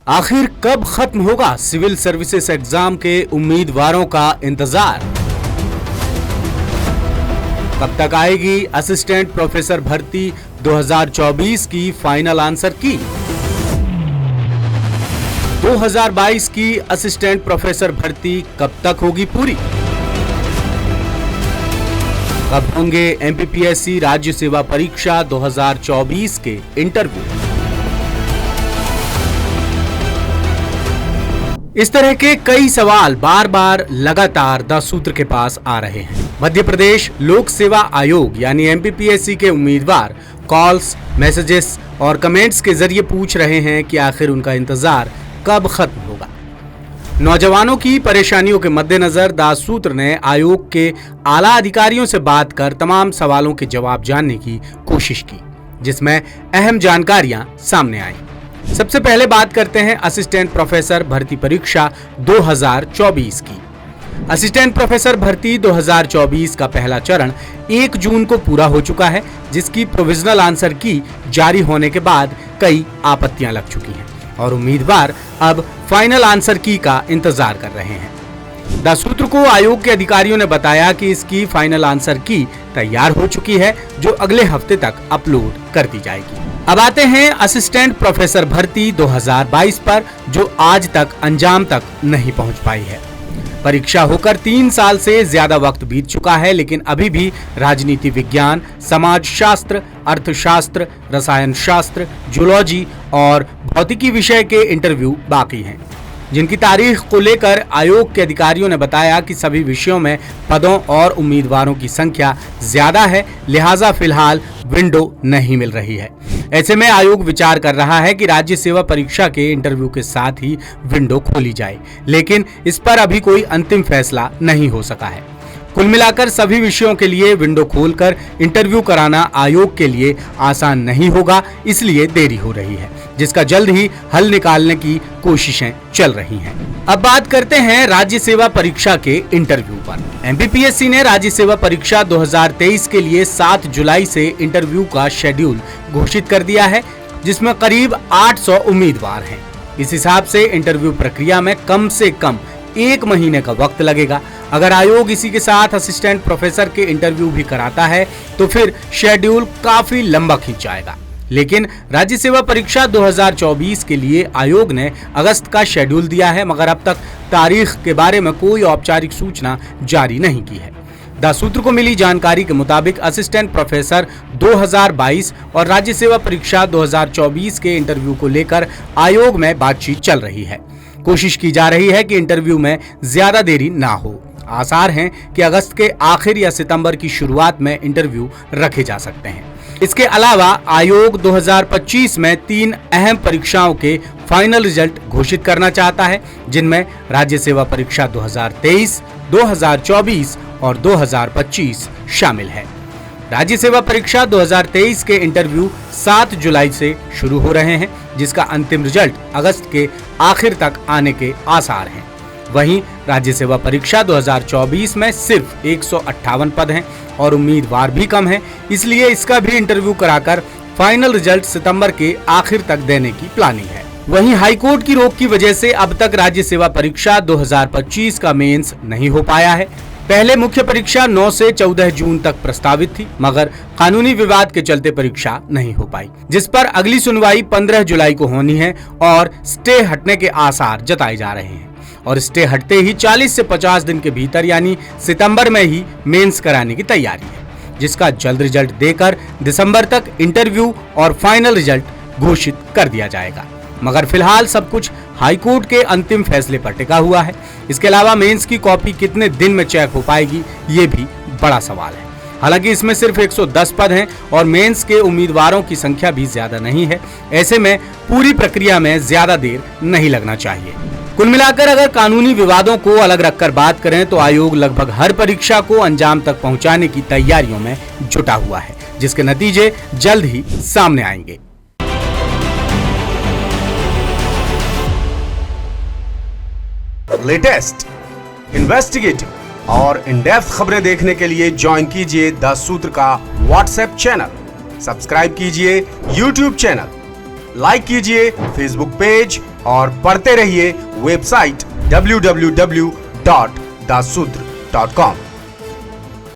आखिर कब खत्म होगा सिविल सर्विसेज एग्जाम के उम्मीदवारों का इंतजार? कब तक आएगी असिस्टेंट प्रोफेसर भर्ती 2024 की फाइनल आंसर की? 2022 की असिस्टेंट प्रोफेसर भर्ती कब तक होगी पूरी? कब होंगे एमपीपीएससी राज्य सेवा परीक्षा 2024 के इंटरव्यू? इस तरह के कई सवाल बार बार लगातार द सूत्र के पास आ रहे हैं। मध्य प्रदेश लोक सेवा आयोग यानी एमपीपीएससी के उम्मीदवार कॉल्स, मैसेजेस और कमेंट्स के जरिए पूछ रहे हैं कि आखिर उनका इंतजार कब खत्म होगा। नौजवानों की परेशानियों के मद्देनजर द सूत्र ने आयोग के आला अधिकारियों से बात कर तमाम सवालों के जवाब जानने की कोशिश की, जिसमें अहम जानकारियां सामने आई। सबसे पहले बात करते हैं असिस्टेंट प्रोफेसर भर्ती परीक्षा 2024 की। असिस्टेंट प्रोफेसर भर्ती 2024 का पहला चरण 1 जून को पूरा हो चुका है, जिसकी प्रोविजनल आंसर की जारी होने के बाद कई आपत्तियां लग चुकी हैं और उम्मीदवार अब फाइनल आंसर की का इंतजार कर रहे हैं। द सूत्र को आयोग के अधिकारियों ने बताया कि इसकी फाइनल आंसर की तैयार हो चुकी है, जो अगले हफ्ते तक अपलोड कर दी जाएगी। अब आते हैं असिस्टेंट प्रोफेसर भर्ती 2022 पर, जो आज तक अंजाम तक नहीं पहुंच पाई है। परीक्षा होकर 3 साल से ज्यादा वक्त बीत चुका है, लेकिन अभी भी राजनीति विज्ञान, समाज शास्त्र, अर्थशास्त्र, रसायन शास्त्र, जूलॉजी और भौतिकी विषय के इंटरव्यू बाकी हैं, जिनकी तारीख को लेकर आयोग के अधिकारियों ने बताया कि सभी विषयों में पदों और उम्मीदवारों की संख्या ज्यादा है, लिहाजा फिलहाल विंडो नहीं मिल रही है। ऐसे में आयोग विचार कर रहा है कि राज्य सेवा परीक्षा के इंटरव्यू के साथ ही विंडो खोली जाए, लेकिन इस पर अभी कोई अंतिम फैसला नहीं हो सका है। कुल मिलाकर सभी विषयों के लिए विंडो खोलकर इंटरव्यू कराना आयोग के लिए आसान नहीं होगा, इसलिए देरी हो रही है, जिसका जल्द ही हल निकालने की कोशिशें चल रही हैं। अब बात करते हैं राज्य सेवा परीक्षा के इंटरव्यू पर। एमपीपीएससी ने राज्य सेवा परीक्षा 2023 के लिए 7 जुलाई से इंटरव्यू का शेड्यूल घोषित कर दिया है, जिसमें करीब 800 उम्मीदवार हैं। इस हिसाब से इंटरव्यू प्रक्रिया में कम से कम 1 महीने का वक्त लगेगा। अगर आयोग इसी के साथ असिस्टेंट प्रोफेसर के इंटरव्यू भी कराता है तो फिर शेड्यूल काफी लंबा खिंच जाएगा। लेकिन राज्य सेवा परीक्षा 2024 के लिए आयोग ने अगस्त का शेड्यूल दिया है, मगर अब तक तारीख के बारे में कोई औपचारिक सूचना जारी नहीं की है। द सूत्र को मिली जानकारी के मुताबिक असिस्टेंट प्रोफेसर 2022 और राज्य सेवा परीक्षा 2024 के इंटरव्यू को लेकर आयोग में बातचीत चल रही है। कोशिश की जा रही है कि इंटरव्यू में ज्यादा देरी ना हो। आसार हैं कि अगस्त के आखिर या सितंबर की शुरुआत में इंटरव्यू रखे जा सकते हैं। इसके अलावा आयोग 2025 में 3 अहम परीक्षाओं के फाइनल रिजल्ट घोषित करना चाहता है, जिनमें राज्य सेवा परीक्षा 2023, 2024 और 2025 शामिल है। राज्य सेवा परीक्षा 2023 के इंटरव्यू 7 जुलाई से शुरू हो रहे हैं, जिसका अंतिम रिजल्ट अगस्त के आखिर तक आने के आसार हैं। वहीं राज्य सेवा परीक्षा 2024 में सिर्फ 158 पद हैं और उम्मीदवार भी कम हैं, इसलिए इसका भी इंटरव्यू कराकर फाइनल रिजल्ट सितंबर के आखिर तक देने की प्लानिंग है। वहीं हाईकोर्ट की रोक की वजह से अब तक राज्य सेवा परीक्षा 2025 का मेंस नहीं हो पाया है। पहले मुख्य परीक्षा 9 से 14 जून तक प्रस्तावित थी, मगर कानूनी विवाद के चलते परीक्षा नहीं हो पाई, जिस पर अगली सुनवाई 15 जुलाई को होनी है और स्टे हटने के आसार जताए जा रहे हैं। और स्टे हटते ही 40 से 50 दिन के भीतर यानी सितंबर में ही मेंस कराने की तैयारी है, जिसका जल्द रिजल्ट देकर दिसंबर तक इंटरव्यू और फाइनल रिजल्ट घोषित कर दिया जाएगा। मगर फिलहाल सब कुछ हाईकोर्ट के अंतिम फैसले पर टिका हुआ है। इसके अलावा मेंस की कॉपी कितने दिन में चेक हो पाएगी, ये भी बड़ा सवाल है। हालांकि इसमें सिर्फ 110 पद हैं और मेंस के उम्मीदवारों की संख्या भी ज्यादा नहीं है। ऐसे में पूरी प्रक्रिया में ज्यादा देर नहीं लगना चाहिए। कुल मिलाकर अगर कानूनी विवादों को अलग रखकर बात करें तो आयोग लगभग हर परीक्षा को अंजाम तक पहुंचाने की तैयारियों में जुटा हुआ है, जिसके नतीजे जल्द ही सामने आएंगे। लेटेस्ट, इन्वेस्टिगेटिव और इन डेप्थ खबरें देखने के लिए ज्वाइन कीजिए द सूत्र का व्हाट्सएप चैनल, सब्सक्राइब कीजिए यूट्यूब चैनल लाइक कीजिए फेसबुक पेज और पढ़ते रहिए वेबसाइट www.dasudr.com।